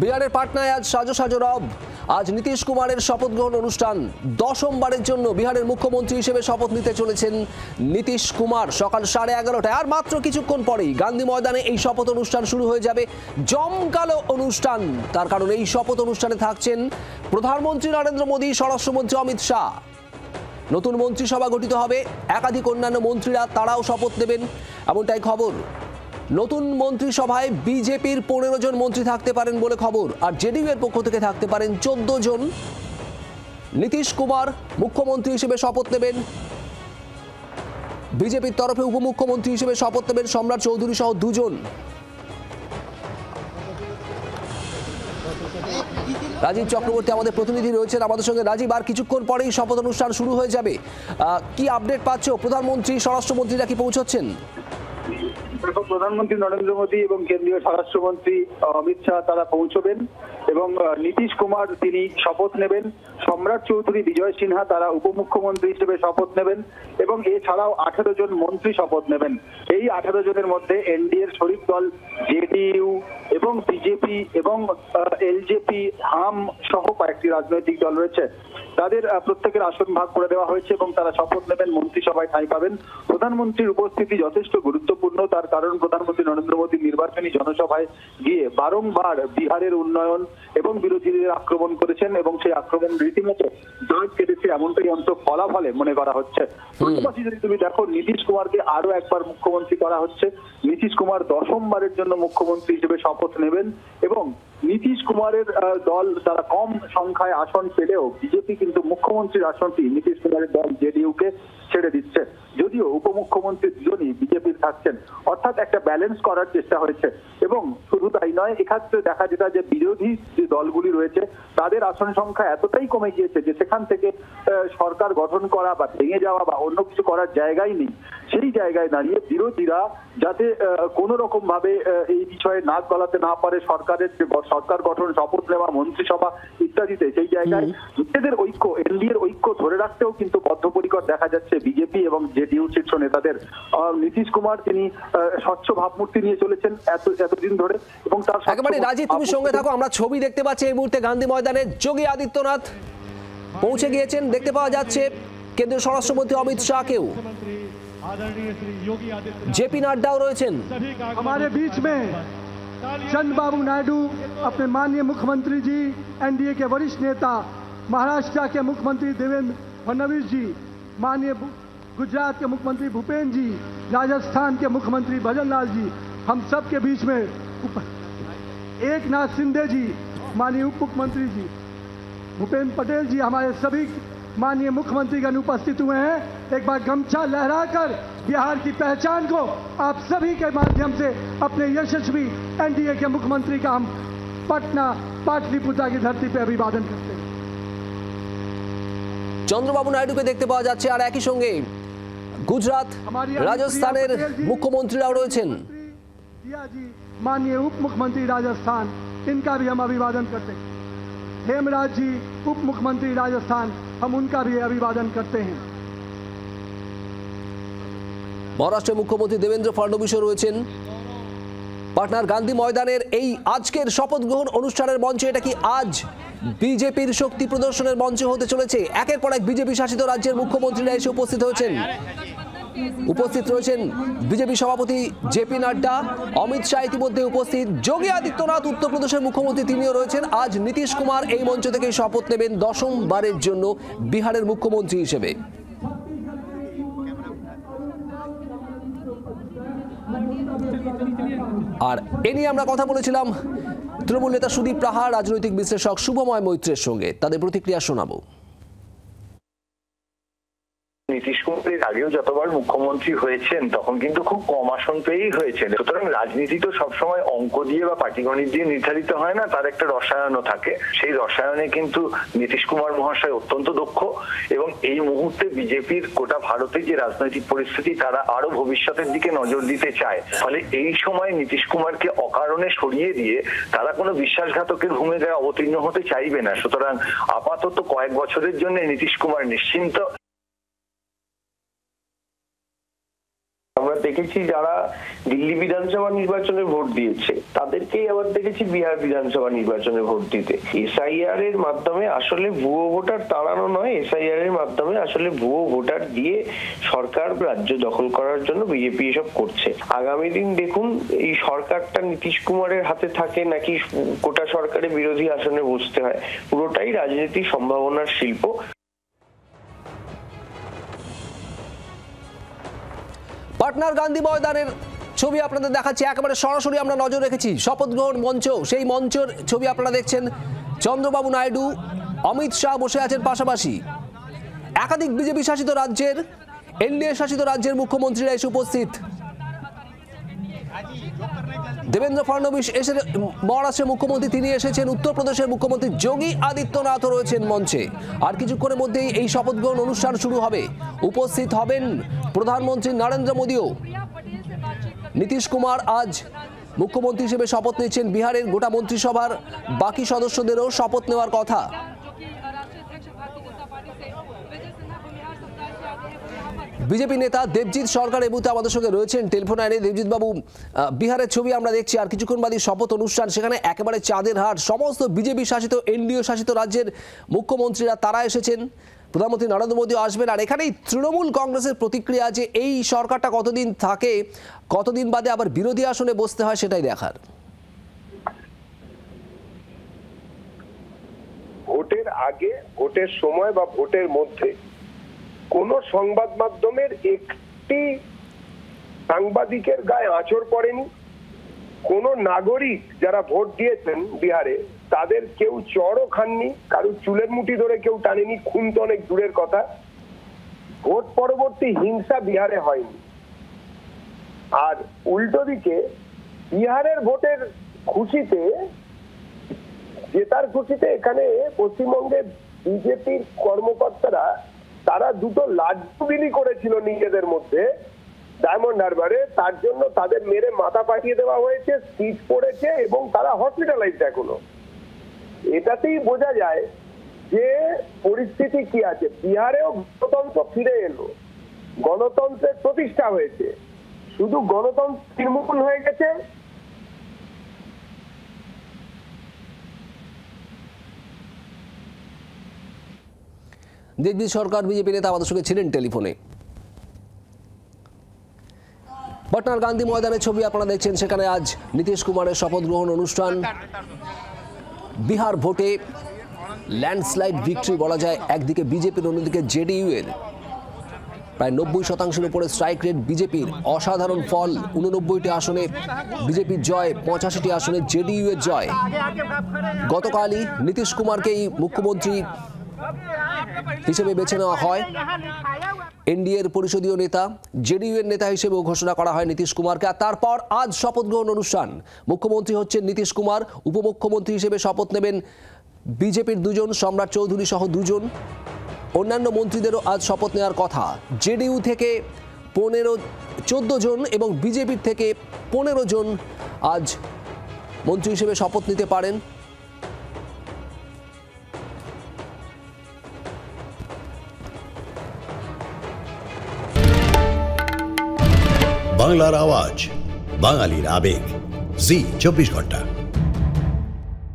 বিহারের পাটনায় আজ সাজো সাজো রব। আজ নীতিশ কুমারের শপথ গ্রহণ অনুষ্ঠান। দশমবারের জন্য বিহারের মুখ্যমন্ত্রী হিসেবে শপথ নিতে চলেছেন নীতিশ কুমার। সকাল 11:30টায় আর মাত্র কিছুক্ষণ পরেই গান্ধী ময়দানে এই শপথ অনুষ্ঠান শুরু হয়ে যাবে। জমকালো অনুষ্ঠান, তার কারণ এই শপথ অনুষ্ঠানে থাকছেন প্রধানমন্ত্রী নরেন্দ্র মোদী, স্বরাষ্ট্রমন্ত্রী অমিত শাহ। নতুন মন্ত্রিসভা গঠিত হবে, একাধিক অন্যান্য মন্ত্রীরা তারাও শপথ নেবেন, এমনটাই খবর। নতুন মন্ত্রিসভায় বিজেপির 15 জন মন্ত্রী থাকতে পারেন বলে খবর, আর জেডিইউ এর পক্ষ থেকে থাকতে পারেন 14 জন। নীতিশ কুমার মুখ্যমন্ত্রী হিসেবে শপথ নেবেন। বিজেপির তরফে উপমুখ্যমন্ত্রী হিসেবে শপথ নেবেন সম্রাট চৌধুরী সহ 2 জন। রাজীব চক্রবর্তী আমাদের প্রতিনিধি রয়েছেন আমাদের সঙ্গে। রাজীব, আর কিছুক্ষণ পরেই শপথ অনুষ্ঠান শুরু হয়ে যাবে, কি আপডেট পাচ্ছ? প্রধানমন্ত্রী, স্বরাষ্ট্রমন্ত্রীরা কি পৌঁছচ্ছেন? প্রধানমন্ত্রী নরেন্দ্র মোদী এবং কেন্দ্রীয় স্বরাষ্ট্রমন্ত্রী অমিত শাহ তারা পৌঁছবেন এবং নীতিশ কুমার তিনি শপথ নেবেন। সম্রাট চৌধুরী, বিজয় সিনহা তারা উপমুখ্যমন্ত্রী হিসেবে শপথ নেবেন এবং এছাড়াও 18 জন মন্ত্রী শপথ নেবেন। এই 18 জনের মধ্যে এনডিএর শরিক দল জেডিইউ এবং বিজেপি এবং এলজেপি, হাম সহ কয়েকটি রাজনৈতিক দল রয়েছে। তাদের প্রত্যেকের আসন ভাগ করে দেওয়া হয়েছে এবং তারা শপথ নেবেন, মন্ত্রিসভায় ঠাঁই পাবেন। প্রধানমন্ত্রীর উপস্থিতি যথেষ্ট গুরুত্বপূর্ণ, তার কারণ প্রধানমন্ত্রী নরেন্দ্র মোদী নির্বাচনী জনসভায় গিয়ে বারংবার বিহারের উন্নয়ন এবং বিরোধীদের আক্রমণ করেছেন এবং সেই আক্রমণ রীতিমতো দাঁত কেটেছে, এমনটাই অন্তত ফলাফলে মনে করা হচ্ছে। পাশাপাশি যদি তুমি দেখো, নীতিশ কুমারকে আরো একবার মুখ্যমন্ত্রী করা হচ্ছে। নীতিশ কুমার দশমবারের জন্য মুখ্যমন্ত্রী হিসেবে শপথ নেবেন এবং নীতিশ কুমারের দল তারা কম সংখ্যায় আসন পেলেও বিজেপি কিন্তু মুখ্যমন্ত্রীর আসনটি নীতিশ কুমারের দল জেডিইউ কে ছেড়ে দিচ্ছে, যদিও উপমুখ্যমন্ত্রী দুজনই বিজেপির থাকছেন। অর্থাৎ একটা ব্যালেন্স করার চেষ্টা হয়েছে এবং শুধু তাই নয়, এক্ষেত্রে দেখা যেটা যে বিরোধী যে দলগুলি রয়েছে তাদের আসন সংখ্যা এতটাই কমে গিয়েছে যে সেখান থেকে সরকার গঠন করা বা ভেঙে যাওয়া বা অন্য কিছু করার জায়গাই নেই। সেই জায়গায় দাঁড়িয়ে বিরোধীরা যাতে কোন রকম ভাবে এই বিষয়ে নাক গলাতে না পারে সরকারের যে সরকার গঠন, শপথ নেওয়া, মন্ত্রিসভা ইত্যাদিতে, সেই জায়গায় নিজেদের ঐক্য, এনডিএর ঐক্য ধরে রাখতেও কিন্তু বদ্ধপরিকর দেখা যাচ্ছে বিজেপি এবং জেডিইউ শীর্ষ নেতাদের। নীতিশ কুমার তিনি স্বচ্ছ ভাবমূর্তি নিয়ে চলেছেন এতদিন ধরে এবং তার একেবারে। রাজীব, তুমি সঙ্গে থাকো। আমরা ছবি দেখতে পাচ্ছি এই মুহূর্তে গান্ধী ময়দানে যোগী আদিত্যনাথ পৌঁছে গিয়েছেন, দেখতে পাওয়া যাচ্ছে কেন্দ্রীয় স্বরাষ্ট্রমন্ত্রী অমিত শাহকেও, जेपी नड्डाও রয়েছেন। हमारे बीच में चंद्रबाबू नायडू, अपने माननीय मुख्यमंत्री जी, एनडीए के वरिष्ठ नेता, महाराष्ट्र के मुख्यमंत्री देवेंद्र फडणवीस जी, माननीय गुजरात के मुख्यमंत्री भूपेन्द्र जी, राजस्थान के मुख्यमंत्री भजन लाल जी, हम सब के बीच में एकनाथ शिंदे जी, माननीय उप मुख्यमंत्री जी, भूपेन्द्र पटेल जी, हमारे सभी माननीय मुख्यमंत्रीगण उपस्थित हुए हैं। एक बार गमछा लहराकर बिहार की पहचान को आप सभी के माध्यम से अपने यशस्वी एनडीए के मुख्यमंत्री का हम पटना पाटलिपुत्रा की धरती पर अभिवादन करते हैं। চন্দ্রবাবু নাইডুকে দেখতে পাওয়া যাচ্ছে, আর একই সঙ্গে গুজরাট, রাজস্থানের মুখ্যমন্ত্রীরাও রয়েছেন। माननीय उप मुख्यमंत्री राजस्थान, इनका भी हम अभिवादन करते हैं। हेमराज जी, उप मुख्यमंत्री राजस्थान, हम उनका भी अभिवादन करते हैं। মহারাষ্ট্রের মুখ্যমন্ত্রী দেবেন্দ্র ফডনবিসও রয়েছেন। পাটনার গান্ধী ময়দানের এই আজকের শপথ গ্রহণ অনুষ্ঠানের মঞ্চে, এটা কি আজ বিজেপির শক্তি প্রদর্শনের মঞ্চ হতে চলেছে? একের পর এক বিজেপি শাসিত রাজ্যের মুখ্যমন্ত্রীরা এসে উপস্থিত হয়েছেন। উপস্থিত রয়েছেন বিজেপি সভাপতি জেপি নাড্ডা, অমিত শাহ ইতিমধ্যে উপস্থিত, যোগী আদিত্যনাথ উত্তরপ্রদেশের মুখ্যমন্ত্রী তিনিও রয়েছেন। আজ নীতিশ কুমার এই মঞ্চ থেকে শপথ নেবেন দশমবারের জন্য বিহারের মুখ্যমন্ত্রী হিসেবে। আর এ নিয়ে আমরা কথা বলেছিলাম তৃণমূল নেতা সুদীপ রাহা, রাজনৈতিক বিশ্লেষক শুভময় মৈত্রের সঙ্গে, তাদের প্রতিক্রিয়া শোনাবো। নীতিশ কুমার এর আগেও যতবার মুখ্যমন্ত্রী হয়েছেন তখন কিন্তু খুব কম আসন পেয়েই হয়েছেন। সুতরাং রাজনীতি তো সবসময় অঙ্ক দিয়ে বা পাটিগণিত দিয়ে নির্ধারিত হয় না, তার একটা রসায়নও থাকে। সেই রসায়নে কিন্তু নীতিশ কুমার মহাশয় অত্যন্ত দক্ষ এবং এই মুহূর্তে বিজেপির গোটা ভারতের যে রাজনৈতিক পরিস্থিতি তারা আরো ভবিষ্যতের দিকে নজর দিতে চায়। ফলে এই সময় নীতিশ কুমারকে অকারণে সরিয়ে দিয়ে তারা কোনো বিশ্বাসঘাতকের ভূমিকায় অবতীর্ণ হতে চাইবে না। সুতরাং আপাতত কয়েক বছরের জন্য নীতিশ কুমার নিশ্চিন্ত। দেখেছি যারা দিল্লি বিধানসভা নির্বাচনে ভোট দিয়েছে তাদেরকেই আবার দেখেছি বিহার বিধানসভা নির্বাচনে ভোট দিতে। এসআইআর এর মাধ্যমে আসলে ভুয়ো ভোটার তাড়ানো নয়, এসআইআর এর মাধ্যমে আসলে ভুয়ো ভোটার দিয়ে সরকার রাজ্য দখল করার জন্য বিজেপি এসব করছে। আগামী দিন দেখুন এই সরকারটা নীতিশ কুমারের হাতে থাকে নাকি গোটা সরকারের বিরোধী আসনে বসতে হয়, পুরোটাই রাজনীতির সম্ভাবনার শিল্প। পাটনার গান্ধী ময়দানের ছবি আপনাদের দেখাচ্ছি, একেবারে সরাসরি আমরা নজর রেখেছি শপথ গ্রহণ মঞ্চ, সেই মঞ্চের ছবি আপনারা দেখছেন। চন্দ্রবাবু নাইডু, অমিত শাহ বসে আছেন পাশাপাশি। একাধিক বিজেপি শাসিত রাজ্যের, এনডিএ শাসিত রাজ্যের মুখ্যমন্ত্রীরা এসে উপস্থিত। দেবেন্দ্র ফডনবিস এসে, মহারাষ্ট্রের মুখ্যমন্ত্রী তিনি এসেছেন, উত্তরপ্রদেশের মুখ্যমন্ত্রী যোগী আদিত্যনাথও রয়েছেন মঞ্চে। আর কিছুক্ষণের মধ্যেই এই শপথ গ্রহণ অনুষ্ঠান শুরু হবে। উপস্থিত হবেন প্রধানমন্ত্রী নরেন্দ্র মোদীও। নীতিশ কুমার আজ মুখ্যমন্ত্রী হিসেবে শপথ নিচ্ছেন। বিহারের গোটা মন্ত্রিসভার বাকি সদস্যদেরও শপথ নেওয়ার কথা। বিজেপি নেতা দেবজিৎ সরকার এই মুহূর্তে আমাদের সঙ্গে রয়েছেন টেলিফোন লাইনে। দেবজিৎ বাবু, বিহারের ছবি আমরা দেখছি, আর কিছুক্ষণ বাদই শপথ অনুষ্ঠান, সেখানে একেবারে চাঁদের হাট। সমস্ত বিজেপি শাসিত, এনডিএ শাসিত রাজ্যের মুখ্যমন্ত্রীরা তারা এসেছেন, প্রধানমন্ত্রী নরেন্দ্র মোদীও আসবেন। আর এখানেই তৃণমূল কংগ্রেসের প্রতিক্রিয়া যে এই সরকারটা কতদিন থাকে, কতদিন বাদে আবার বিরোধী আসনে বসতে হয়, সেটাই দেখার। ভোটের আগে, ভোটের সময় বা ভোটের মধ্যে কোন সংবাদ মাধ্যমের একটি সাংবাদিকের গায়ে আঁচড় পড়েনি। কোন নাগরিক যারা ভোট দিয়েছেন বিহারে তাদের কেউ চড়ও খাননি, কারো চুলের মুঠি ধরে কেউ টানেনি, খুন তো অনেক দূরের কথা। ভোট পরবর্তী হিংসা বিহারে হয়নি। আর উল্টো দিকে বিহারের ভোটের খুশিতে, জেতার খুশিতে এখানে পশ্চিমবঙ্গে বিজেপির কর্মকর্তারা তারা দুটো লাড্ডু বিলি করেছিল নিজেদের মধ্যে ডায়মন্ড হারবারে। তার জন্য তাদের মেরে মাথা পাঠিয়ে দেওয়া হয়েছে, সিট পড়েছে এবং তারা হসপিটালাইজড এখনো। এটাতেই বোঝা যায় যে পরিস্থিতি কি আছে। বিহারেও গণতন্ত্র ফিরে এলো, গণতন্ত্রের প্রতিষ্ঠা হয়েছে, শুধু গণতন্ত্র নির্মূল হয়ে গেছে। দেবজিৎ সরকার বিজেপি নেতা আমাদের সঙ্গে ছিলেন টেলিফোনে। পাটনার গান্ধী ময়দানের ছবি আপনারা দেখছেন, সেখানে আজ নীতিশ কুমারের শপথ গ্রহণ অনুষ্ঠান। বিহার ভোটে ল্যান্ডস্লাইড ভিক্টরি বলা যায় একদিকে বিজেপির, অন্যদিকে জেডিইউ এর। প্রায় 90% উপরে স্ট্রাইক রেট বিজেপির। অসাধারণ ফল, 89টি আসনে বিজেপির জয়, 85টি আসনে জেডিইউ এর জয়। গতকালই নীতিশ কুমারকেই মুখ্যমন্ত্রী হিসেবে বেছে নেওয়া হয়। এনডিএ এর পরিষদীয় নেতা, জেডিইউ এর নেতা হিসেবেও ঘোষণা করা হয় নীতিশ কুমারকে। আর তারপর আজ শপথ গ্রহণ অনুষ্ঠান। মুখ্যমন্ত্রী হচ্ছেন নীতিশ কুমার, উপমুখ্যমন্ত্রী হিসেবে শপথ নেবেন বিজেপির দুজন, সম্রাট চৌধুরী সহ দুজন। অন্যান্য মন্ত্রীদেরও আজ শপথ নেওয়ার কথা। জেডিইউ থেকে 14 জন এবং বিজেপির থেকে 15 জন আজ মন্ত্রী হিসেবে শপথ নিতে পারেন। বাংলার আওয়াজ, বাঙালির আবেগ, জি 24 ঘন্টা।